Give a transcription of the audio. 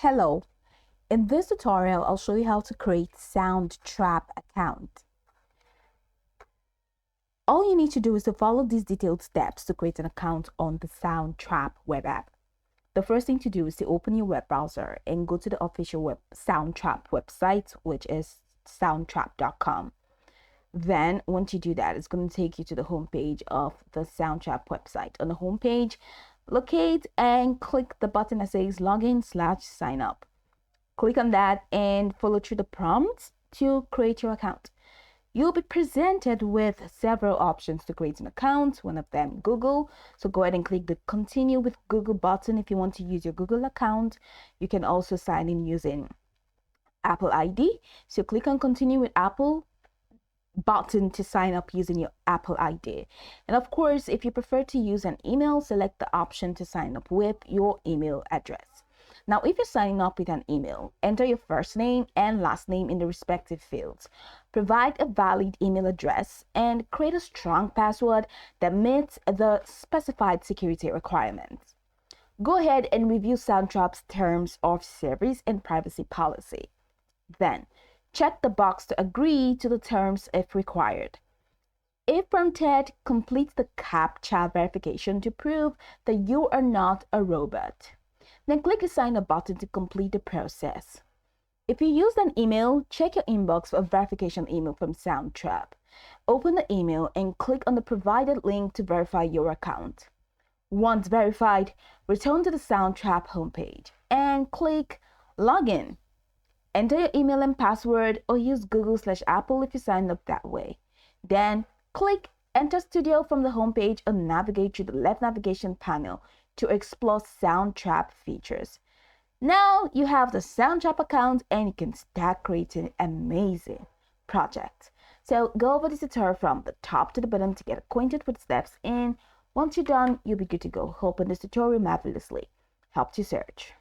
Hello, in this tutorial, I'll show you how to create Soundtrap account. All you need to do is to follow these detailed steps to create an account on the Soundtrap web app. The first thing to do is to open your web browser and go to the official Soundtrap website, which is soundtrap.com. Then once you do that, it's going to take you to the homepage of the Soundtrap website. On the homepage, locate and click the button that says login/sign up. Click on that and follow through the prompts to create your account. You'll be presented with several options to create an account, one of them Google. So go ahead and click the continue with Google button if you want to use your Google account. You can also sign in using Apple ID. So click on continue with Apple button to sign up using your Apple ID. And of course, if you prefer to use an email, select the option to sign up with your email address. Now, if you're signing up with an email, enter your first name and last name in the respective fields. Provide a valid email address and create a strong password that meets the specified security requirements. Go ahead and review Soundtrap's terms of service and privacy policy. Then, check the box to agree to the terms if required. If prompted, complete the CAPTCHA verification to prove that you are not a robot. Then click the sign up button to complete the process. If you used an email, check your inbox for a verification email from Soundtrap. Open the email and click on the provided link to verify your account. Once verified, return to the Soundtrap homepage and click Login. Enter your email and password or use Google/Apple if you signed up that way. Then click Enter Studio from the homepage and navigate to the left navigation panel to explore Soundtrap features. Now you have the Soundtrap account and you can start creating amazing projects. So go over this tutorial from the top to the bottom to get acquainted with the steps, and once you're done, you'll be good to go. Hoping this tutorial marvelously helped you search.